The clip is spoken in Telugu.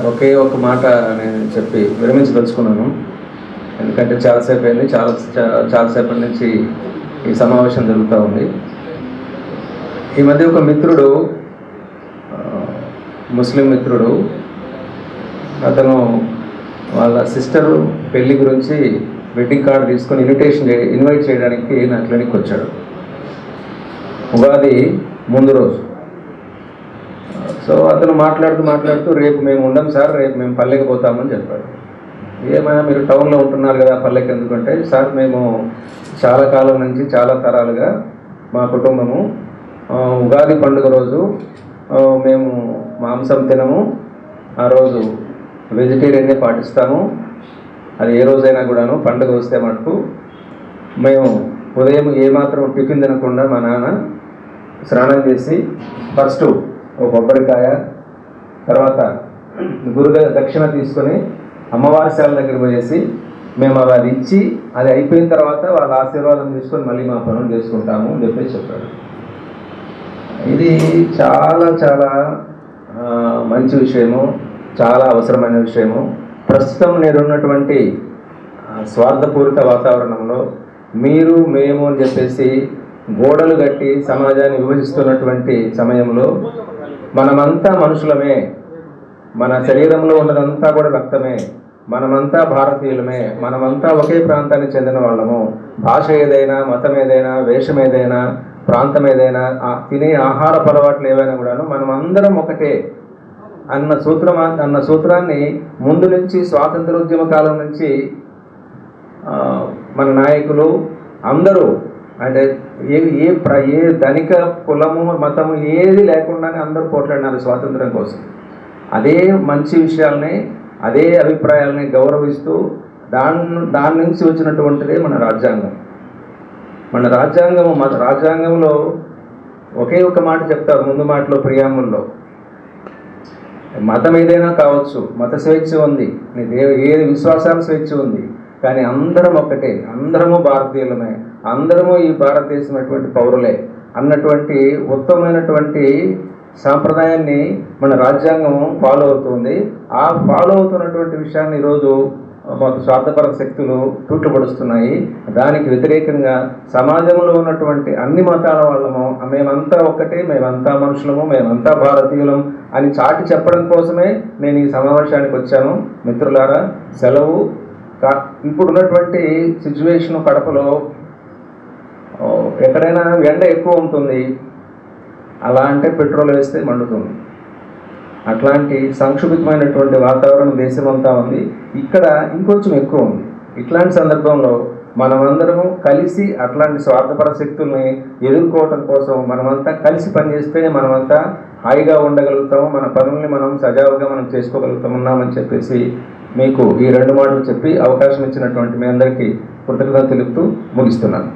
ఒకే ఒక మాట నేను చెప్పి విరమించదలుచుకున్నాను. ఎందుకంటే చాలాసేపు అయింది, చాలాసేపటి నుంచి ఈ సమావేశం జరుగుతూ ఉంది. ఈ మధ్య ఒక మిత్రుడు, ముస్లిం మిత్రుడు, అతను వాళ్ళ సిస్టరు పెళ్లి గురించి వెడ్డింగ్ కార్డు తీసుకొని ఇన్వైట్ చేయడానికి నా క్లినిక్ వచ్చాడు. ఉగాది ముందు రోజు. సో అతను మాట్లాడుతూ రేపు మేము ఉండం సార్, రేపు మేము పల్లెకి పోతామని చెప్పాడు. ఏమైనా మీరు టౌన్లో ఉంటున్నారు కదా, పల్లెకి ఎందుకంటే, సార్ మేము చాలా కాలం నుంచి చాలా తరాలుగా మా కుటుంబము ఉగాది పండుగ రోజు మేము మాంసం తినము, ఆ రోజు వెజిటేరియన్నే పాటిస్తాము. అది ఏ రోజైనా కూడాను, పండుగ వస్తే మటుకు మేము ఉదయం ఏమాత్రం టిఫిన్ తినకుండా మా నాన్న స్నానం చేసి ఫస్ట్ ఒక కొబ్బరికాయ, తర్వాత గురుగా దక్షిణ తీసుకొని అమ్మవారి శాల దగ్గర పోయేసి మేము అది ఇచ్చి, అది అయిపోయిన తర్వాత వాళ్ళ ఆశీర్వాదం తీసుకొని మళ్ళీ మా పనులు చేసుకుంటాము అని చెప్పేసి చెప్పాడు. ఇది చాలా చాలా మంచి విషయము, చాలా అవసరమైన విషయము. ప్రస్తుతం నేనున్నటువంటి స్వార్థపూరిత వాతావరణంలో మీరు మేము అని చెప్పేసి గోడలు కట్టి సమాజాన్ని విభజిస్తున్నటువంటి సమయంలో మనమంతా మనుషులమే, మన శరీరంలో ఉన్నదంతా కూడా రక్తమే, మనమంతా భారతీయులమే, మనమంతా ఒకే ప్రాంతానికి చెందిన వాళ్ళము. భాష ఏదైనా, మతం ఏదైనా, వేషం ఏదైనా, ప్రాంతం ఏదైనా, తినే ఆహారపు అలవాట్లు ఏవైనా కూడాను మనమందరం ఒకటే అన్న సూత్రాన్ని ముందు నుంచి, స్వాతంత్రోద్యమ కాలం నుంచి మన నాయకులు అందరూ, అంటే ఏ ధనిక కులము మతము ఏది లేకుండానే అందరూ పోట్లాడినారు స్వాతంత్రం కోసం. అదే మంచి విషయాల్ని, అదే అభిప్రాయాలని గౌరవిస్తూ దాని నుంచి వచ్చినటువంటిదే మన రాజ్యాంగం. మన రాజ్యాంగంలో ఒకే ఒక మాట చెప్తారు ముందు మాటలో, ప్రియాంబుల్లో. మతం ఏదైనా కావచ్చు, మత స్వేచ్ఛ ఉంది, ఏ విశ్వాసాల స్వేచ్ఛ ఉంది, కానీ అందరం ఒక్కటే, అందరము భారతీయులమే, అందరము ఈ భారతదేశం అటువంటి పౌరులే అన్నటువంటి ఉత్తమమైనటువంటి సాంప్రదాయాన్ని మన రాజ్యాంగం ఫాలో అవుతుంది. ఆ ఫాలో అవుతున్నటువంటి విషయాన్ని ఈరోజు మాకు స్వార్థపర శక్తులు తూట్లుపడుస్తున్నాయి. దానికి వ్యతిరేకంగా సమాజంలో ఉన్నటువంటి అన్ని మతాల వాళ్ళము మేమంతా ఒక్కటే, మేమంతా మనుషులము, మేమంతా భారతీయులం అని చాటి చెప్పడం కోసమే నేను ఈ సమావేశానికి వచ్చాను. మిత్రులారా, సెలవు. ఇప్పుడున్నటువంటి సిచ్యువేషన్ కడపలో ఎక్కడైనా ఎండ ఎక్కువ ఉంటుంది, అలా అంటే పెట్రోల్ వేస్తే మండుతుంది. అట్లాంటి సంక్షుభితమైనటువంటి వాతావరణం దేశమంతా ఉంది. ఇక్కడ ఇంకొంచెం ఎక్కువ ఉంది. ఇట్లాంటి సందర్భంలో మనమందరము కలిసి అట్లాంటి స్వార్థపర శక్తుల్ని ఎదుర్కోవటం కోసం మనమంతా కలిసి పనిచేస్తేనే మనమంతా హాయిగా ఉండగలుగుతాము, మన పనుల్ని మనం సజావుగా మనం చేసుకోగలుగుతామన్నామని చెప్పేసి మీకు ఈ రెండు మాటలు చెప్పి అవకాశం ఇచ్చినటువంటి మీ అందరికీ కృతజ్ఞతలు తెలుపుతూ ముగిస్తున్నాను.